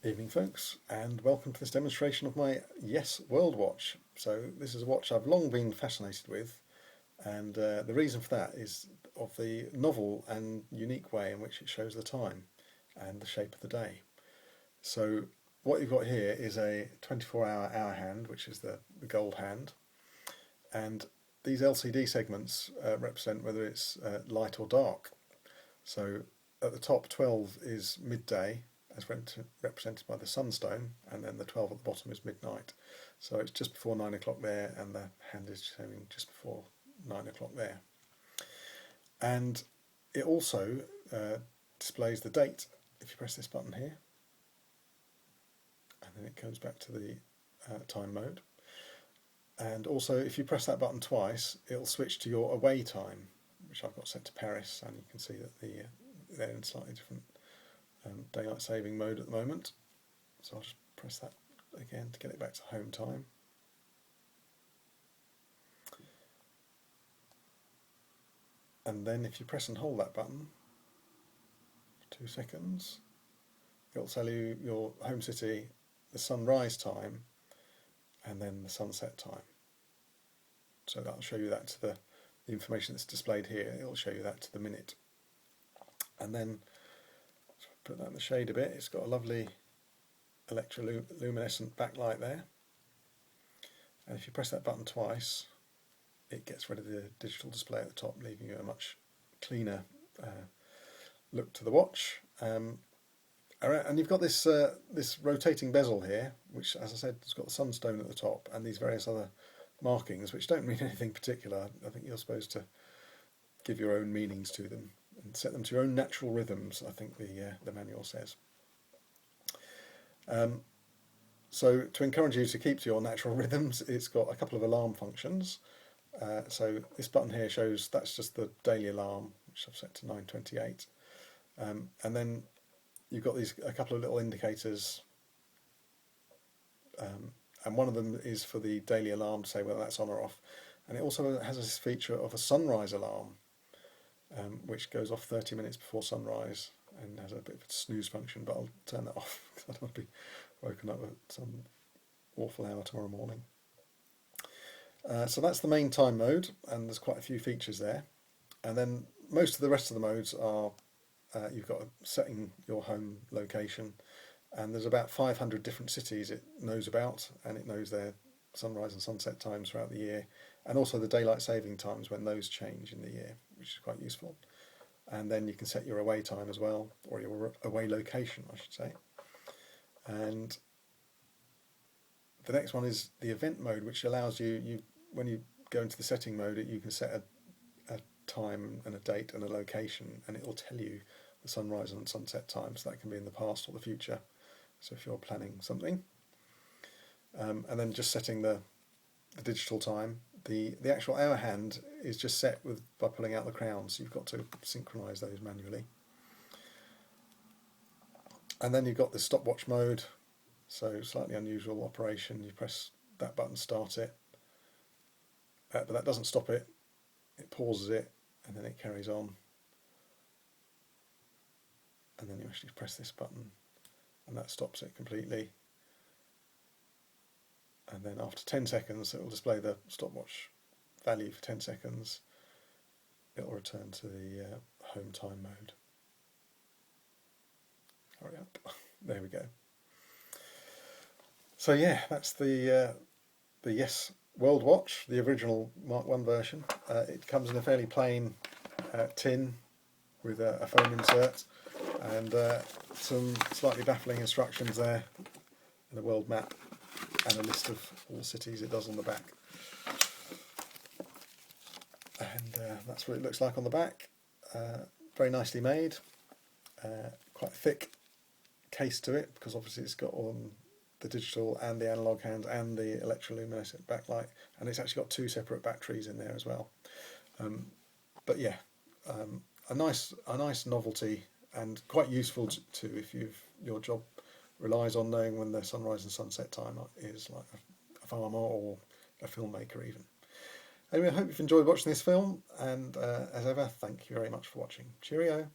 Evening folks, and welcome to this demonstration of my Yes World Watch. So this is a watch I've long been fascinated with, and the reason for that is of the novel and unique way in which it shows the time and the shape of the day. So what you've got here is a 24-hour hour hand, which is the gold hand, and these LCD segments represent whether it's light or dark. So at the top 12 is midday, as represented by the sunstone, and then the 12 at the bottom is midnight. So it's just before 9 o'clock there, and the hand is showing just before 9 o'clock there. And it also displays the date if you press this button here, and then it goes back to the time mode. And also, if you press that button twice, it'll switch to your away time, which I've got set to Paris, and you can see that they're in slightly different daylight saving mode at the moment. So I'll just press that again to get it back to home time. And then if you press and hold that button for 2 seconds, it'll tell you your home city, the sunrise time, and then the sunset time. So that'll show you that to the information that's displayed here. It'll show you that to the minute. And then put that in the shade a bit. It's got a lovely electroluminescent backlight there. And if you press that button twice, it gets rid of the digital display at the top, leaving you a much cleaner look to the watch. And you've got this this rotating bezel here, which, as I said, has got the sunstone at the top and these various other markings, which don't mean anything particular. I think you're supposed to give your own meanings to them and set them to your own natural rhythms, I think the manual says. So to encourage you to keep to your natural rhythms, it's got a couple of alarm functions. So this button here shows that's just the daily alarm, which I've set to 9:28. And then you've got a couple of little indicators, and one of them is for the daily alarm to say whether that's on or off. And it also has this feature of a sunrise alarm, which goes off 30 minutes before sunrise and has a bit of a snooze function, but I'll turn that off because I don't want to be woken up at some awful hour tomorrow morning. So that's the main time mode, and there's quite a few features there. And then most of the rest of the modes are you've got setting your home location, and there's about 500 different cities it knows about, and it knows their sunrise and sunset times throughout the year, and also the daylight saving times when those change in the year, which is quite useful. And then you can set your away time as well, or your away location, I should say. And the next one is the event mode, which allows you when you go into the setting mode, you can set a time and a date and a location, and it will tell you the sunrise and sunset times. That can be in the past or the future. So if you're planning something, and then just setting the digital time. The actual hour hand is just set by pulling out the crown, so you've got to synchronise those manually. And then you've got the stopwatch mode, so slightly unusual operation. You press that button, start it, but that doesn't stop it. It pauses it, and then it carries on. And then you actually press this button, and that stops it completely. And then after 10 seconds, it will display the stopwatch value for 10 seconds. It will return to the home time mode. Hurry up. There we go. So yeah, that's the Yes World Watch, the original Mark I version. It comes in a fairly plain tin with a foam insert and some slightly baffling instructions there and a world map and a list of all the cities it does on the back. And that's what it looks like on the back. Very nicely made. Quite a thick case to it, because obviously it's got on the digital and the analog hand and the electroluminescent backlight, and it's actually got 2 separate batteries in there as well. But yeah, a nice novelty, and quite useful to if your job relies on knowing when the sunrise and sunset time is, like a farmer or a filmmaker even. Anyway, I hope you've enjoyed watching this film, and as ever, thank you very much for watching. Cheerio!